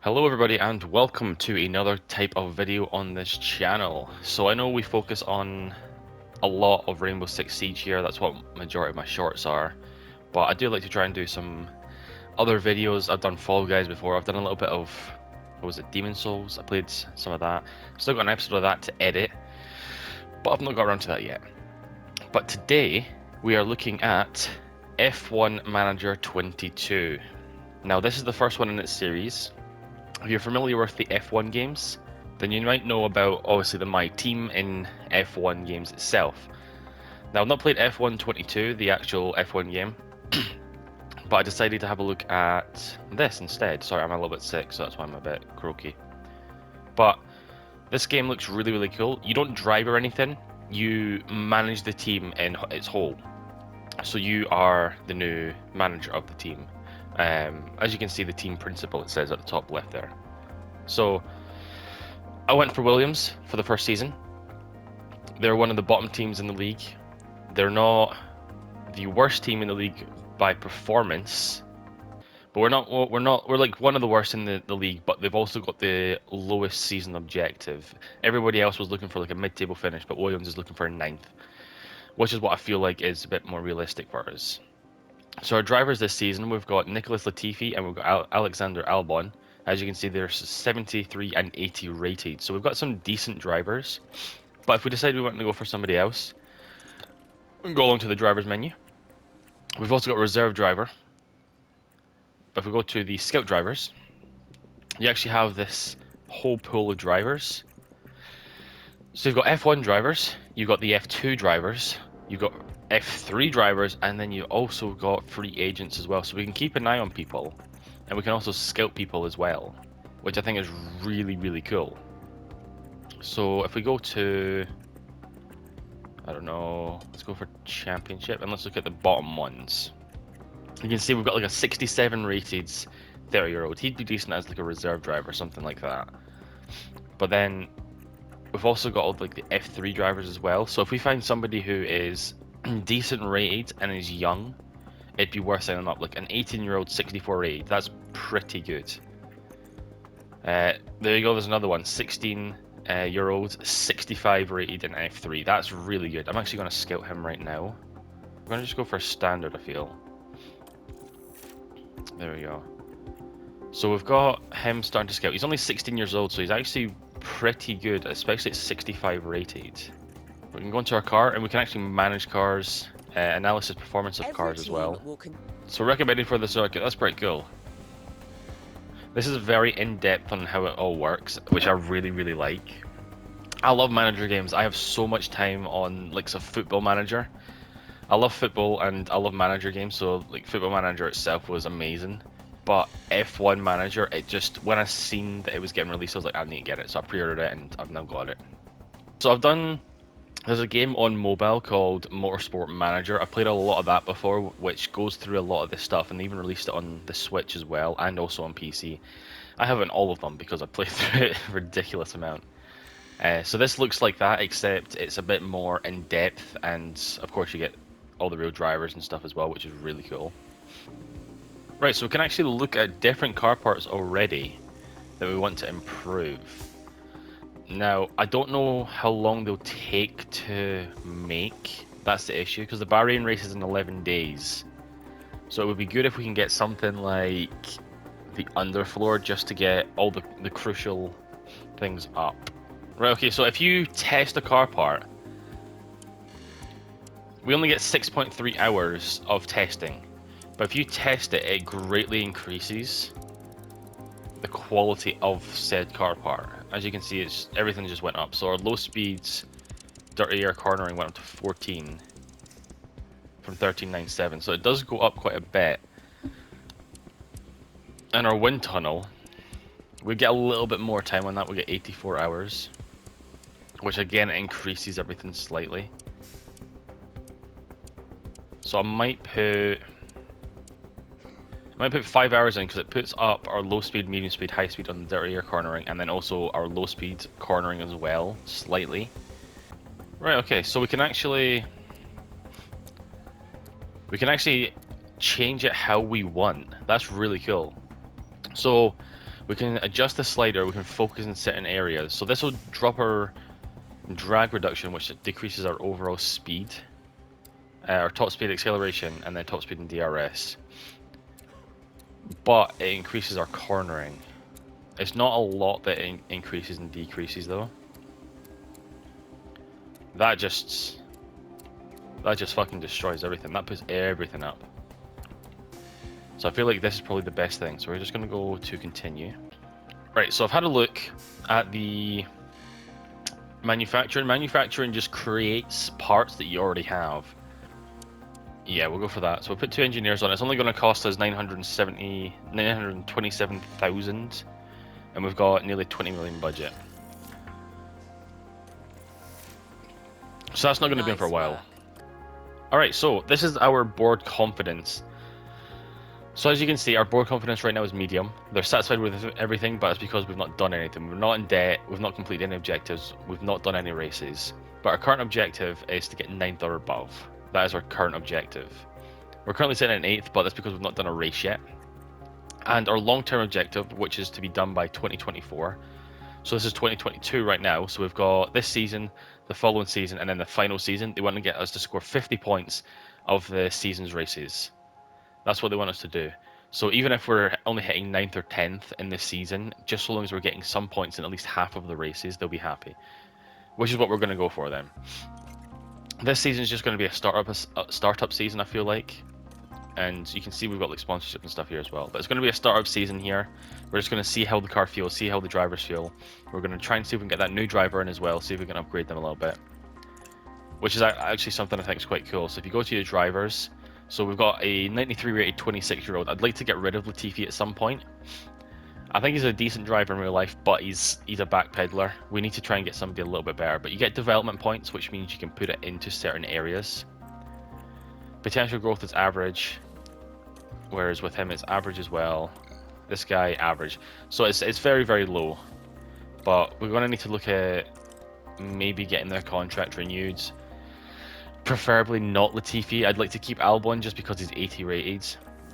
Hello everybody and welcome to another type of video on this channel. So I know we focus on a lot of Rainbow Six Siege here, that's what majority of my shorts are, but I do like to try and do some other videos. I've done Fall Guys before, I've done a little bit of, what was it, Demon Souls, I played some of that. Still got an episode of that to edit, but I've not got around to that yet. But today we are looking at F1 Manager 22. Now this is the first one in its series. If you're familiar with the F1 games, then you might know about obviously the My Team in F1 games itself. Now I've not played F1 22, the actual F1 game, but I decided to have a look at this instead. Sorry, I'm a little bit sick, so that's why I'm a bit croaky. But this game looks really cool. You don't drive or anything, you manage the team in its whole. So you are the new manager of the team. As you can see, the team principal, it says at the top left there. So I went for Williams for the first season. They're one of the bottom teams in the league. They're not the worst team in the league by performance, but we're like one of the worst in the league, but they've also got the lowest season objective. Everybody else was looking for like a mid-table finish, but Williams is looking for a 9th, which is what I feel like is a bit more realistic for us. So our drivers this season, we've got Nicholas Latifi and we've got Alexander Albon. As you can see, they're 73 and 80 rated. So we've got some decent drivers. But if we decide we want to go for somebody else, we can go along to the drivers menu. We've also got a reserve driver. But if we go to the scout drivers, you actually have this whole pool of drivers. So you've got F1 drivers, you've got the F2 drivers, you've got F3 drivers, and then you also got free agents as well. So we can keep an eye on people, and we can also scout people as well, which I think is really cool. So if we go to, I don't know, let's go for championship, and let's look at the bottom ones. You can see we've got like a 67 rated 30-year-old. He'd be decent as like a reserve driver or something like that. But then we've also got all like the F3 drivers as well. So if we find somebody who is decent rated and is young, it'd be worth signing up. Like an 18-year-old 64 rated, that's pretty good. There you go, there's another one, 16-year-old 65 rated in F3. That's really good. I'm actually going to scout him right now. I'm going to just go for standard, I feel. There we go. So we've got him starting to scout. He's only 16 years old, so he's actually pretty good, especially at 65 rated. We can go into our car and we can actually manage cars, analysis performance of cars as well. So recommended for the circuit, that's pretty cool. This is very in-depth on how it all works, which I really like. I love manager games. I have so much time on like some Football Manager. I love football and I love manager games, so like Football Manager itself was amazing. But F1 Manager, it just, when I seen that it was getting released, I was like, I need to get it. So I pre-ordered it and I've now got it. So there's a game on mobile called Motorsport Manager. I've played a lot of that before, which goes through a lot of this stuff, and they even released it on the Switch as well, and also on PC. I haven't all of them because I played through it a ridiculous amount. So this looks like that, except it's a bit more in-depth, and of course you get all the real drivers and stuff as well, which is really cool. Right, so we can actually look at different car parts already that we want to improve. Now, I don't know how long they'll take to make. That's the issue, because the Bahrain race is in 11 days. So it would be good if we can get something like the underfloor just to get all the crucial things up. Right, okay, so if you test a car part, we only get 6.3 hours of testing. But if you test it, it greatly increases the quality of said car part. As you can see, everything just went up. So our low speeds, dirty air cornering went up to 14 from 13.97. So it does go up quite a bit. And our wind tunnel, we get a little bit more time on that. We get 84 hours, which again increases everything slightly. So I might put 5 hours in, because it puts up our low speed, medium speed, high speed on the dirty air cornering, and then also our low speed cornering as well, slightly. Right, okay, so we can actually change it how we want. That's really cool. So we can adjust the slider, we can focus in certain areas. So this will drop our drag reduction, which decreases our overall speed, our top speed acceleration, and then top speed and DRS. But it increases our cornering. It's not a lot that increases and decreases though. That just fucking destroys everything. That puts everything up. So I feel like this is probably the best thing. So we're just going to go to continue. Right, so I've had a look at the manufacturing. Manufacturing just creates parts that you already have. Yeah, we'll go for that. So we'll put 2 engineers on it. It's only going to cost us 927,000, and we've got nearly 20 million budget. So that's not going to be in for a while. Alright, so this is our board confidence. So as you can see, our board confidence right now is medium. They're satisfied with everything, but it's because we've not done anything. We're not in debt, we've not completed any objectives, we've not done any races. But our current objective is to get 9th or above. That is our current objective. We're currently sitting at 8th, but that's because we've not done a race yet. And our long-term objective, which is to be done by 2024. So this is 2022 right now, so we've got this season, the following season, and then the final season. They want to get us to score 50 points of the season's races. That's what they want us to do. So even if we're only hitting 9th or 10th in this season, just so long as we're getting some points in at least half of the races, they'll be happy. Which is what we're going to go for then. This season is just going to be a startup season, I feel like. And you can see we've got like sponsorship and stuff here as well. But it's going to be a startup season here. We're just going to see how the car feels, see how the drivers feel. We're going to try and see if we can get that new driver in as well, see if we can upgrade them a little bit. Which is actually something I think is quite cool. So if you go to your drivers, so we've got a 93 rated 26-year-old. I'd like to get rid of Latifi at some point. I think he's a decent driver in real life, but he's a backpedaler. We need to try and get somebody a little bit better. But you get development points, which means you can put it into certain areas. Potential growth is average, whereas with him it's average as well. This guy, average. So it's very, very low. But we're going to need to look at maybe getting their contract renewed. Preferably not Latifi. I'd like to keep Albon just because he's 80 rated.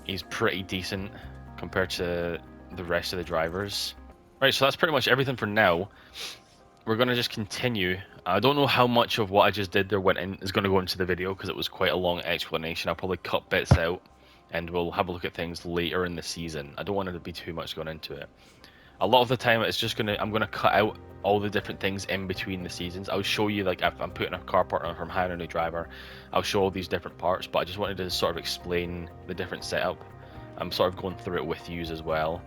He's pretty decent compared to the rest of the drivers. Right, so that's pretty much everything for now. We're going to just continue. I don't know how much of what I just did there is going to go into the video because it was quite a long explanation. I'll probably cut bits out and we'll have a look at things later in the season. I don't want it to be too much going into it. A lot of the time it's just I'm going to cut out all the different things in between the seasons. I'll show you, like, if I'm putting a car part on from hiring a new driver, I'll show all these different parts, but I just wanted to sort of explain the different setup. I'm sort of going through it with you as well,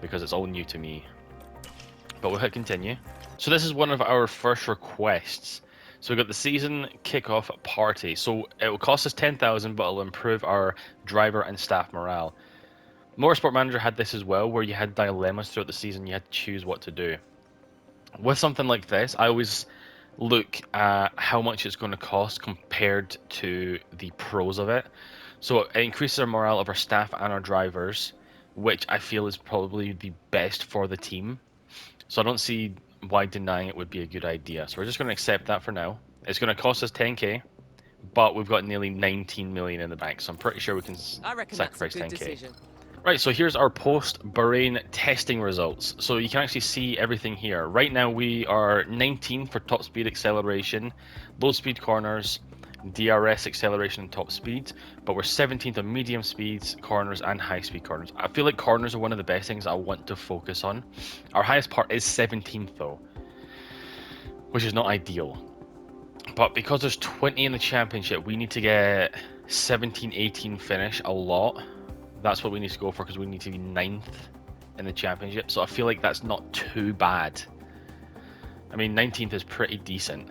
because it's all new to me. But we'll hit continue. So this is one of our first requests. So we've got the season kickoff party. So it will cost us 10,000, but it'll improve our driver and staff morale. Motorsport Manager had this as well, where you had dilemmas throughout the season. You had to choose what to do. With something like this, I always look at how much it's going to cost compared to the pros of it. So it increases our morale of our staff and our drivers, which I feel is probably the best for the team. So I don't see why denying it would be a good idea. So we're just going to accept that for now. It's going to cost us 10k, but we've got nearly 19 million in the bank, so I'm pretty sure we can sacrifice 10k. Decision. Right, so here's our post-Bahrain testing results. So you can actually see everything here. Right now we are 19 for top speed acceleration, low speed corners, DRS acceleration and top speed, but we're 17th on medium speeds, corners and high speed corners. I feel like corners are one of the best things I want to focus on. Our highest part is 17th though, which is not ideal. But because there's 20 in the championship, we need to get 17, 18 finish a lot. That's what we need to go for, because we need to be 9th in the championship. So I feel like that's not too bad. I mean, 19th is pretty decent.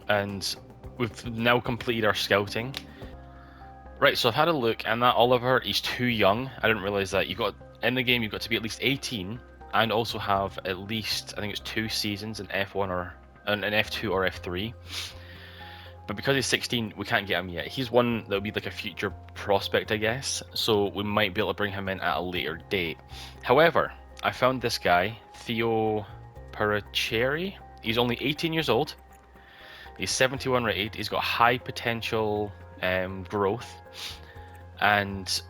And we've now completed our scouting. Right, so I've had a look, and that Oliver, he's too young. I didn't realize that. In the game, you've got to be at least 18 and also have at least, I think it's 2 seasons in F1 or in F2 or F3. But because he's 16, we can't get him yet. He's one that would be like a future prospect, I guess. So we might be able to bring him in at a later date. However, I found this guy, Theo Paracheri. He's only 18 years old. He's 71 rated. He's got high potential growth. And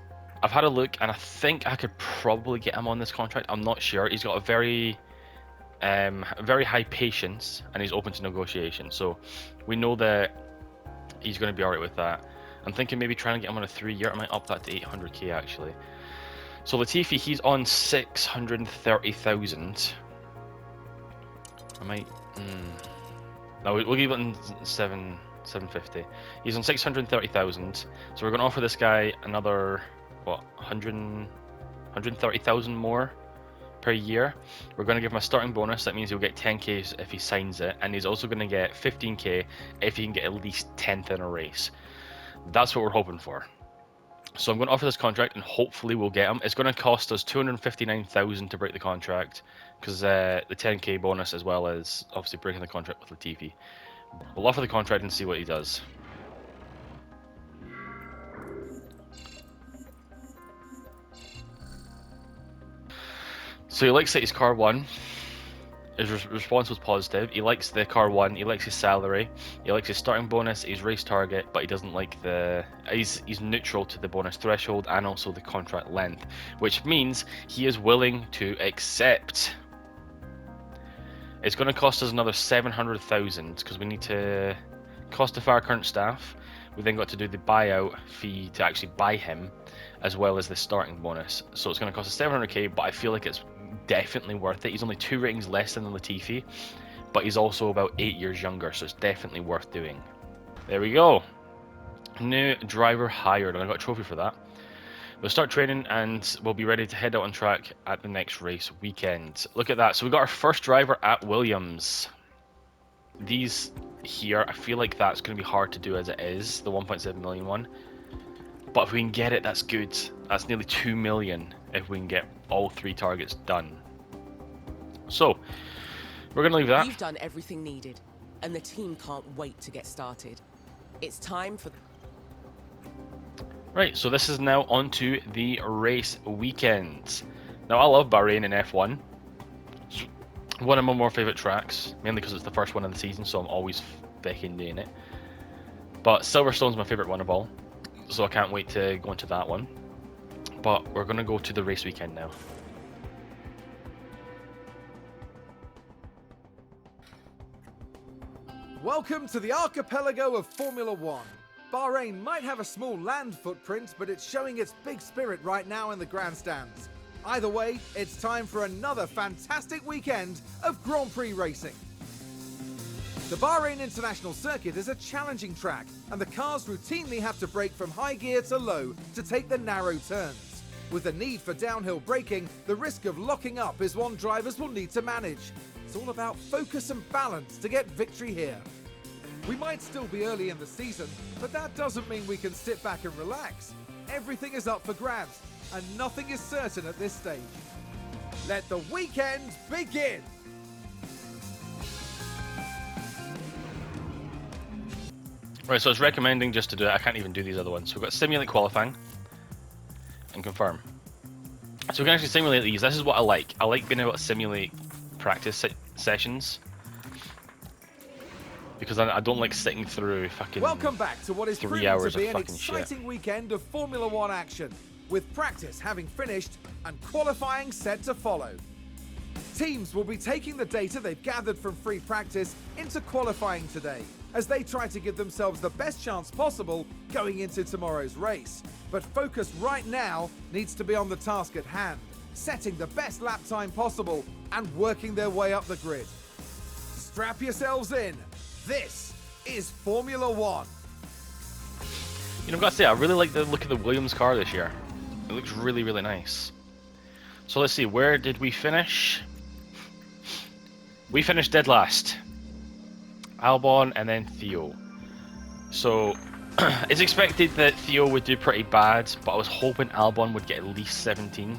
I've had a look, and I think I could probably get him on this contract. I'm not sure. He's got a very high patience, and he's open to negotiation. So we know that he's going to be alright with that. I'm thinking maybe trying to get him on a 3-year. I might up that to 800k actually. So Latifi, he's on 630,000. I might. No, we'll give it in 750. He's on 630,000. So we're going to offer this guy another, what, 130,000 more per year. We're going to give him a starting bonus. That means he'll get 10k if he signs it, and he's also going to get 15k if he can get at least 10th in a race. That's what we're hoping for. So I'm going to offer this contract, and hopefully we'll get him. It's going to cost us 259,000 to break the contract, because the 10k bonus, as well as obviously breaking the contract with Latifi. We'll offer the contract and see what he does. So he likes that his car won. His response was positive. He likes the car won. He likes his salary. He likes his starting bonus, his race target, but he doesn't like the. He's neutral to the bonus threshold and also the contract length, which means he is willing to accept. It's going to cost us another 700,000 because we need to costify our current staff. We then got to do the buyout fee to actually buy him, as well as the starting bonus. So it's going to cost us 700k, but I feel like it's definitely worth it. He's only 2 ratings less than the Latifi, but he's also about 8 years younger, so it's definitely worth doing. There we go. New driver hired, and I got a trophy for that. We'll start training and we'll be ready to head out on track at the next race weekend. Look at that. So we got our first driver at Williams. These here, I feel like that's going to be hard to do as it is, the 1.7 million one. But if we can get it, that's good. That's nearly 2 million if we can get all 3 targets done. So, we're going to leave that. You've done everything needed, and the team can't wait to get started. It's time for... Right, so this is now on to the race weekend. Now, I love Bahrain in F1. It's one of my more favourite tracks, mainly because it's the first one of the season, so I'm always fucking doing it. But Silverstone's my favourite one of all, so I can't wait to go into that one. But we're going to go to the race weekend now. Welcome to the archipelago of Formula One. Bahrain might have a small land footprint, but it's showing its big spirit right now in the grandstands. Either way, it's time for another fantastic weekend of Grand Prix racing. The Bahrain International Circuit is a challenging track, and the cars routinely have to brake from high gear to low to take the narrow turns. With the need for downhill braking, the risk of locking up is one drivers will need to manage. It's all about focus and balance to get victory here. We might still be early in the season, but that doesn't mean we can sit back and relax. Everything is up for grabs, and nothing is certain at this stage. Let the weekend begin! Right, so it's recommending just to do it. I can't even do these other ones. So we've got simulate qualifying and confirm. So we can actually simulate these. This is what I like. I like being able to simulate practice sessions, because I don't like sitting through fucking Welcome back to what is 3 proving hours to be of an fucking exciting shit. weekend of Formula One action, with practice having finished and qualifying set to follow. Teams will be taking the data they've gathered from free practice into qualifying today, as they try to give themselves the best chance possible going into tomorrow's race. But focus right now needs to be on the task at hand, setting the best lap time possible and working their way up the grid. Strap yourselves in. This is Formula One. You know, I've got to say, I really like the look of the Williams car this year. It looks really, really nice. So let's see, where did we finish? We finished dead last. Albon and then Theo. So it's expected that Theo would do pretty bad, but I was hoping Albon would get at least 17th.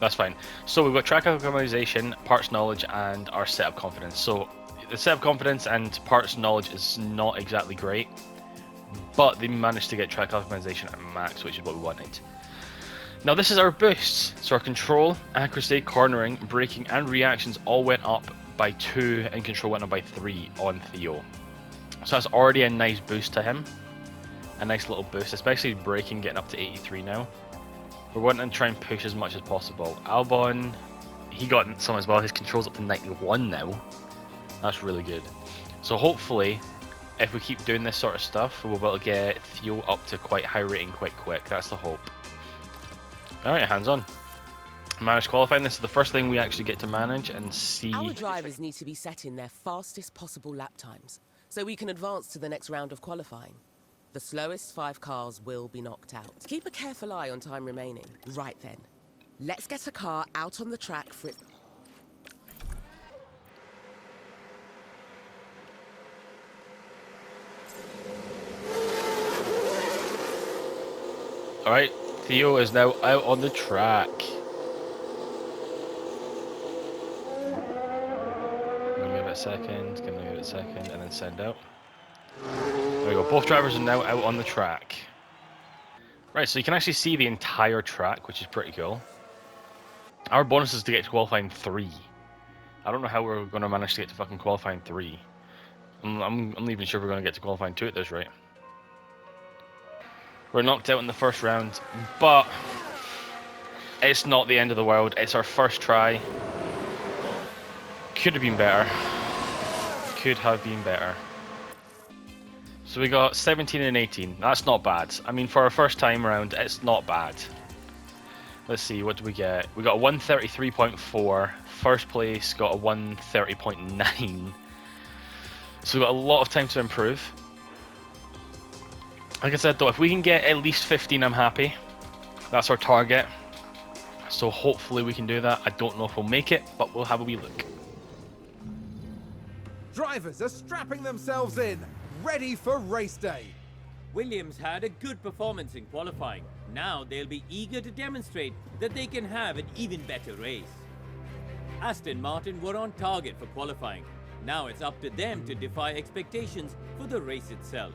That's fine. So we've got track optimization, parts knowledge, and our setup confidence. So the setup confidence and parts knowledge is not exactly great, but they managed to get track optimization at max, which is what we wanted. Now this is our boosts. So our control, accuracy, cornering, braking, and reactions all went up by 2, and control went up by 3 on Theo. So that's already a nice boost to him. a nice little boost, especially braking, getting up to 83 now. We're wanting to try and push as much as possible. Albon, he got some as well. His control's up to 91 now. That's really good. So hopefully, if we keep doing this sort of stuff, we'll be able to get Theo up to quite high rating quite quick. That's the hope. Alright, hands on. Manage qualifying. This is the first thing we actually get to manage and see. Our drivers need to be setting their fastest possible lap times, so we can advance to the next round of qualifying. The slowest 5 cars will be knocked out. Keep a careful eye on time remaining. Right then, let's get a car out on the track for it. Alright, Theo is now out on the track. Give it a second, give it a second, and then send out. There we go, both drivers are now out on the track. Right, so you can actually see the entire track, which is pretty cool. Our bonus is to get to qualifying 3. I don't know how we're going to manage to get to fucking qualifying 3. I'm not even sure we're going to get to qualifying 2 at this rate. We're knocked out in the first round, but it's not the end of the world. It's our first try. Could have been better. Could have been better. So we got 17 and 18. That's not bad. I mean, for our first time around, it's not bad. Let's see, what do we get? We got a 133.4. First place got a 130.9. So we've got a lot of time to improve. Like I said though, if we can get at least 15, I'm happy. That's our target. So hopefully we can do that. I don't know if we'll make it, but we'll have a wee look. Drivers are strapping themselves in, ready for race day. Williams had a good performance in qualifying. Now they'll be eager to demonstrate that they can have an even better race. Aston Martin were on target for qualifying. Now it's up to them to defy expectations for the race itself.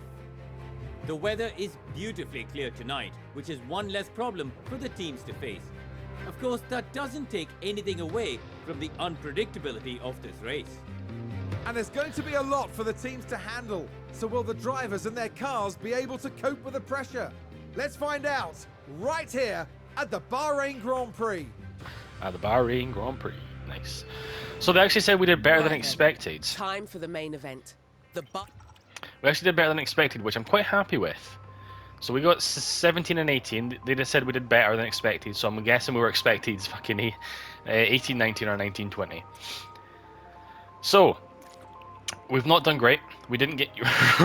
The weather is beautifully clear tonight, which is one less problem for the teams to face. Of course, that doesn't take anything away from the unpredictability of this race. And there's going to be a lot for the teams to handle. So will the drivers and their cars be able to cope with the pressure? Let's find out right here at the Bahrain Grand Prix. At the Bahrain Grand Prix. Nice. So they actually said we did better than expected. Time for the main event. We actually did better than expected, which I'm quite happy with. So we got 17 and 18. They just said we did better than expected, so I'm guessing we were expected fucking 18, 19 or 19, 20. So we've not done great. We didn't get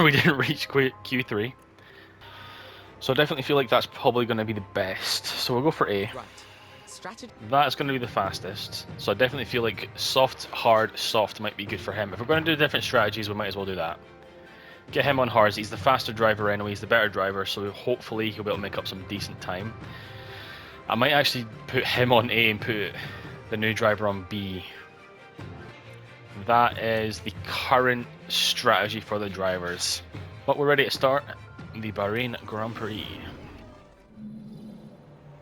we didn't reach Q3. So I definitely feel like that's probably going to be the best. So we'll go for A. Right. Strategy. That's going to be the fastest. So I definitely feel like soft, hard, soft might be good for him. If we're going to do different strategies, we might as well do that. Get him on hards. He's the faster driver anyway. He's the better driver, so hopefully he'll be able to make up some decent time. I might actually put him on A and put the new driver on B. That is the current strategy for the drivers. But we're ready to start the Bahrain Grand Prix.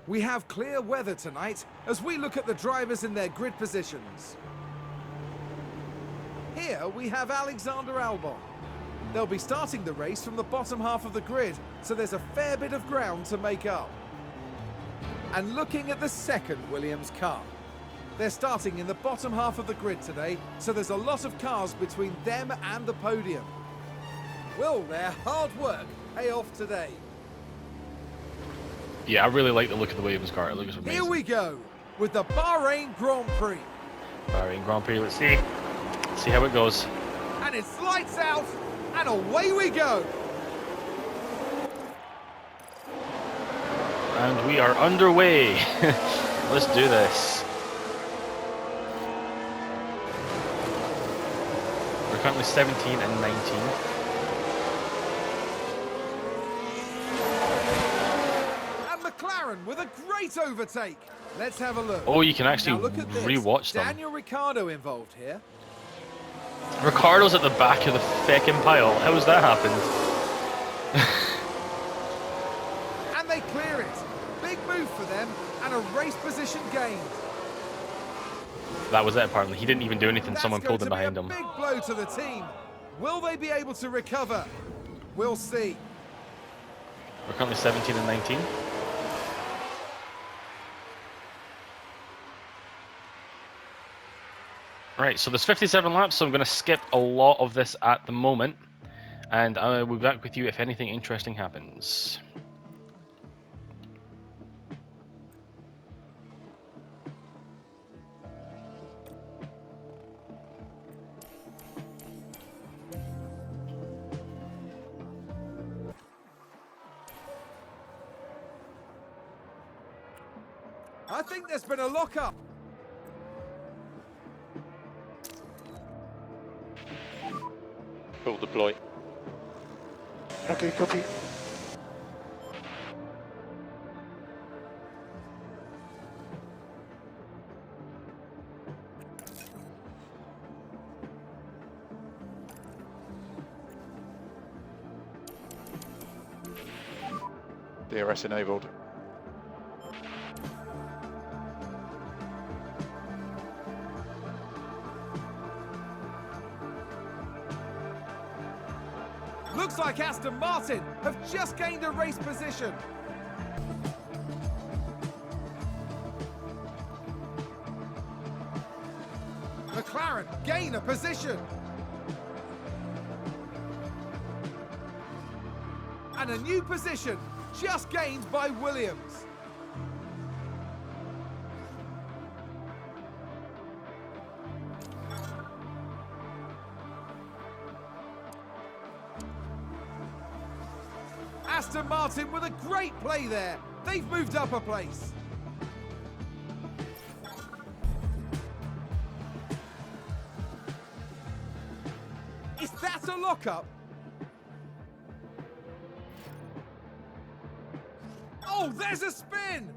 We have clear weather tonight as we look at the drivers in their grid positions. Here we have Alexander Albon. They'll be starting the race from the bottom half of the grid, so there's a fair bit of ground to make up. And looking at the second Williams car. They're starting in the bottom half of the grid today, so there's a lot of cars between them and the podium. Will their hard work pay off today? Yeah, I really like the look of the Williams car. It looks amazing. Here we go with the Bahrain Grand Prix. Bahrain Grand Prix, let's see. See how it goes. And it's lights out, and away we go. And we are underway. Let's do this. We're currently 17 and 19. And McLaren with a great overtake. Let's have a look. Oh, you can actually Now look at this. re-watch them. Daniel Ricciardo involved here. Ricardo's at the back of the feckin' pile. How has that happened? And they clear it. Big move for them and a race position gained. That was it, apparently. He didn't even do anything. That's Someone pulled him going behind to him. be a big blow to the team. Will they be able to recover? We'll see. We're currently 17 and 19. Right, so there's 57 laps, so I'm going to skip a lot of this at the moment, and I will be back with you if anything interesting happens. I think there's been a lockup. Full deploy. Okay, copy. DRS enabled. Looks like Aston Martin have just gained a race position. McLaren gain a position. And a new position just gained by Williams. Aston Martin with a great play there. They've moved up a place. Is that a lockup? Oh, there's a spin!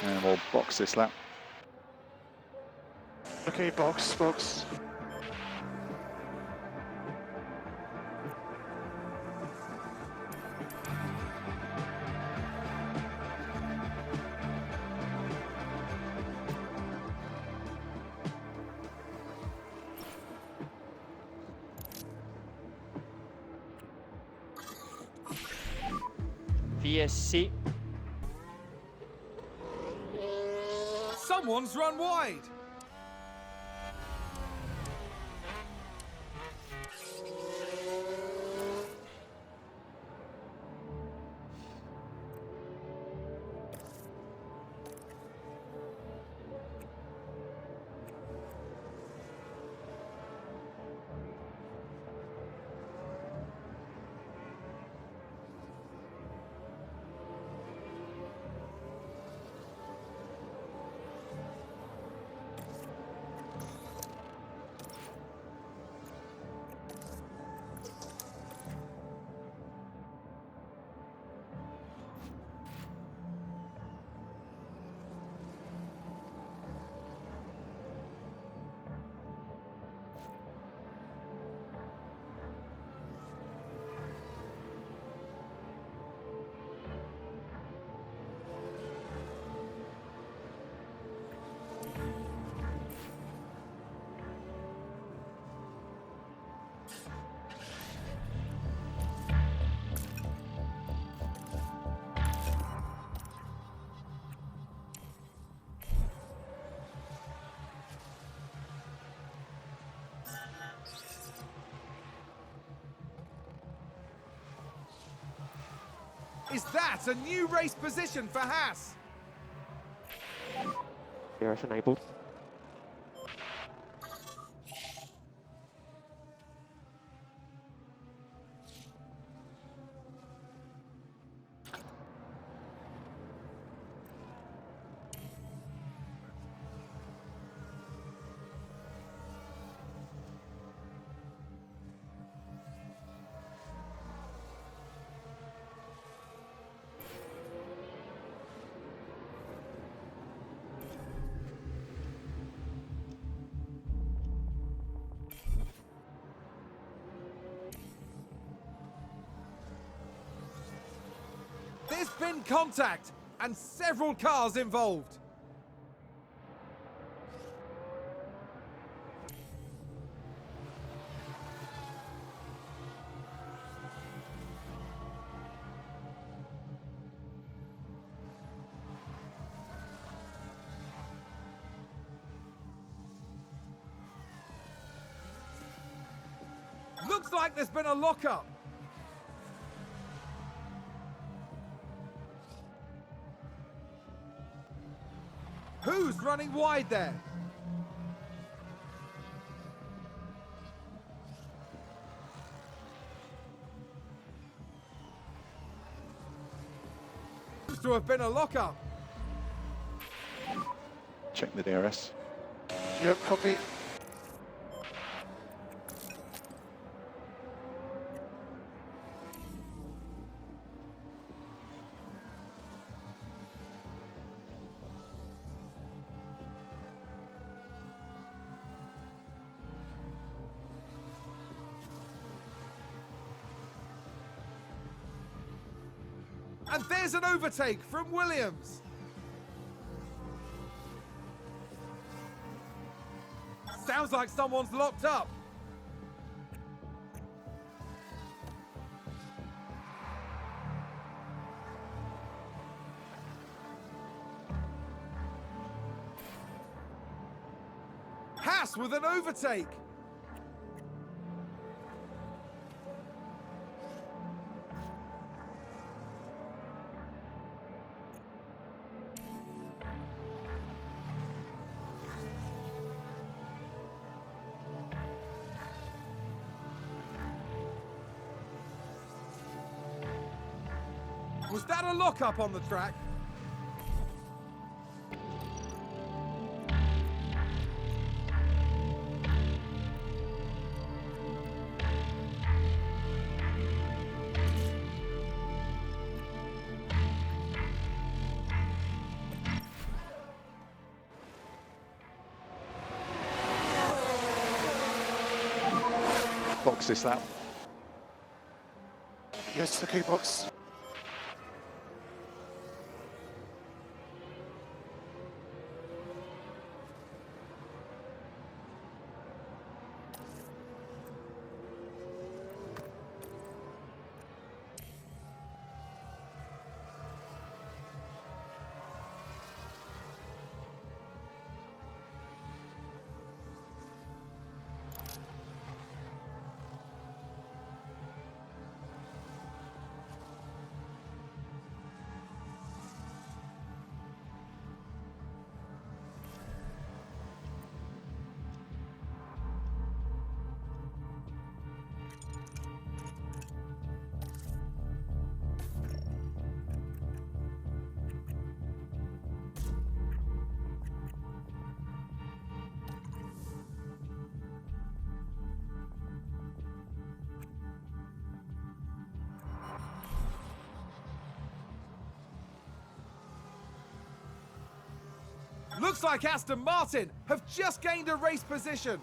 And we'll box this lap. Okay, box, box. VSC. Someone's run wide. Is that a new race position for Haas? DRS enabled. There's been contact and several cars involved. Looks like there's been a lockup. Who's running wide there? Seems to have been a lockup. Check the DRS. Yep, copy. And there's an overtake from Williams. Sounds like someone's locked up. Haas with an overtake. Was that a lockup on the track? Box this lap. Yes, the key box. Looks like Aston Martin have just gained a race position.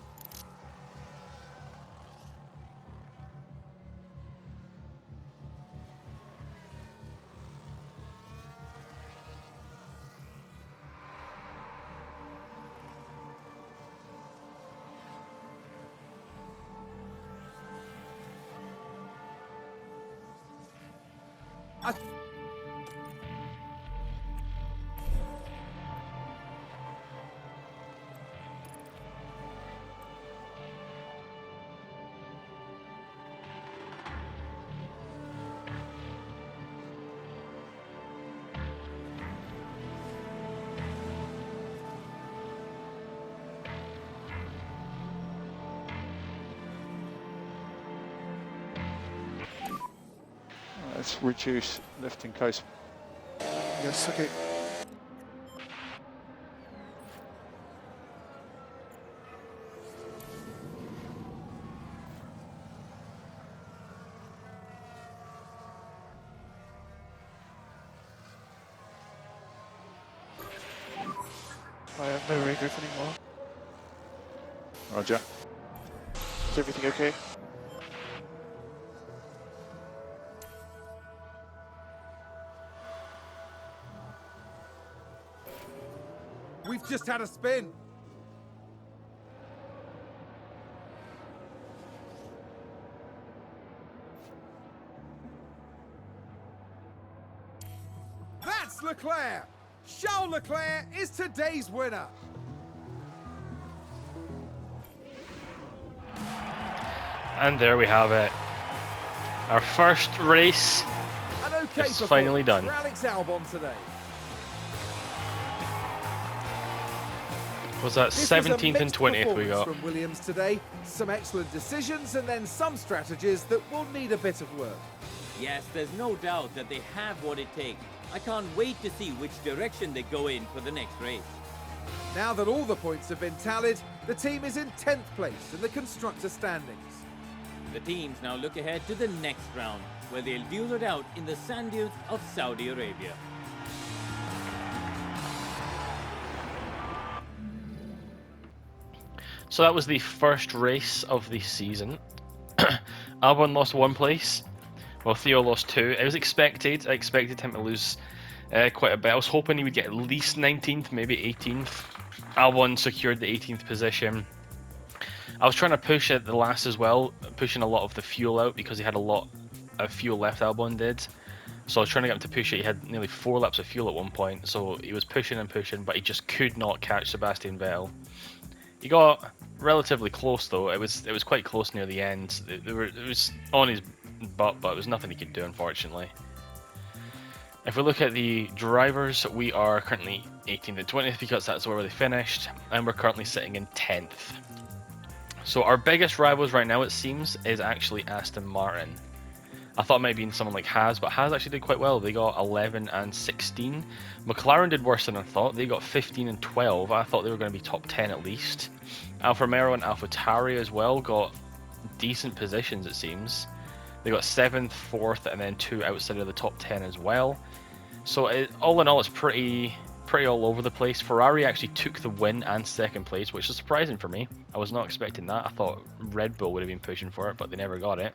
Let's reduce lifting coast. Yes, okay. I have no ray grip anymore. Roger. Is everything okay? We've just had a spin. That's Leclerc. Charles Leclerc is today's winner. And there we have it. Our first race An okay is finally done. for Alex Albon today. Was that This was a 17th and mixed 20th we performance got? from Williams today. Some excellent decisions and then some strategies that will need a bit of work. Yes, there's no doubt that they have what it takes. I can't wait to see which direction they go in for the next race. Now that all the points have been tallied, the team is in 10th place in the constructor standings. The teams now look ahead to the next round, where they'll duel it out in the sand dunes of Saudi Arabia. So that was the first race of the season. Albon lost 1 place, while Theo lost 2. It was expected. I expected him to lose quite a bit. I was hoping he would get at least 19th, maybe 18th. Albon secured the 18th position. I was trying to push at the last as well, pushing a lot of the fuel out because he had a lot of fuel left, Albon did. So I was trying to get him to push it. He had nearly 4 laps of fuel at one point, so he was pushing and pushing, but he just could not catch Sebastian Vettel. He got relatively close though. It was quite close near the end. It was on his butt, but it was nothing he could do, unfortunately. If we look at the drivers, we are currently 18th and 20th because that's where they finished, and we're currently sitting in 10th. So our biggest rivals right now, it seems, is actually Aston Martin. I thought it might have been someone like Haas, but Haas actually did quite well. They got 11 and 16. McLaren did worse than I thought. They got 15 and 12. I thought they were going to be top 10 at least. Alfa Romeo and AlphaTauri as well got decent positions, it seems. They got 7th, 4th, and then 2 outside of the top 10 as well. So all in all, it's pretty all over the place. Ferrari actually took the win and 2nd place, which is surprising for me. I was not expecting that. I thought Red Bull would have been pushing for it, but they never got it.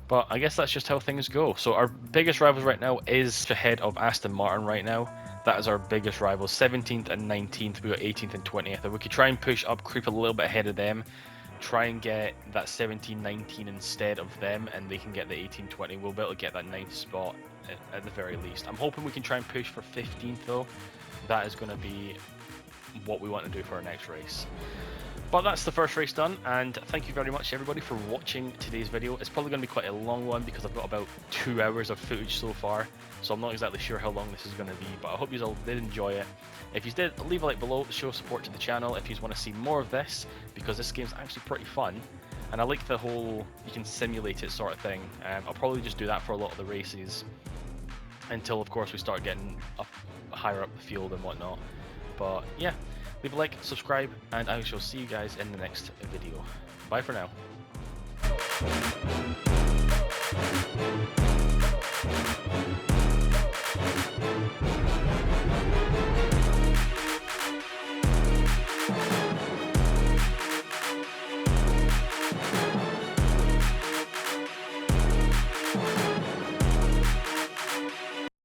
But I guess that's just how things go. So our biggest rivals right now is ahead of Aston Martin right now. That is our biggest rivals. 17th and 19th. We got 18th and 20th. If we could try and push up, creep a little bit ahead of them, try and get that 17-19 instead of them, and they can get the 18-20. We'll be able to get that 9th spot at the very least. I'm hoping we can try and push for 15th though. That is going to be what we want to do for our next race. But that's the first race done, and thank you very much everybody for watching today's video. It's probably going to be quite a long one because I've got about 2 hours of footage so far, so I'm not exactly sure how long this is going to be, but I hope you all did enjoy it. If you did, leave a like below to show support to the channel if you want to see more of this, because this game's actually pretty fun, and I like the whole you can simulate it sort of thing. I'll probably just do that for a lot of the races until of course we start getting up higher up the field and whatnot. But yeah, leave a like, subscribe, and I shall see you guys in the next video. Bye for now.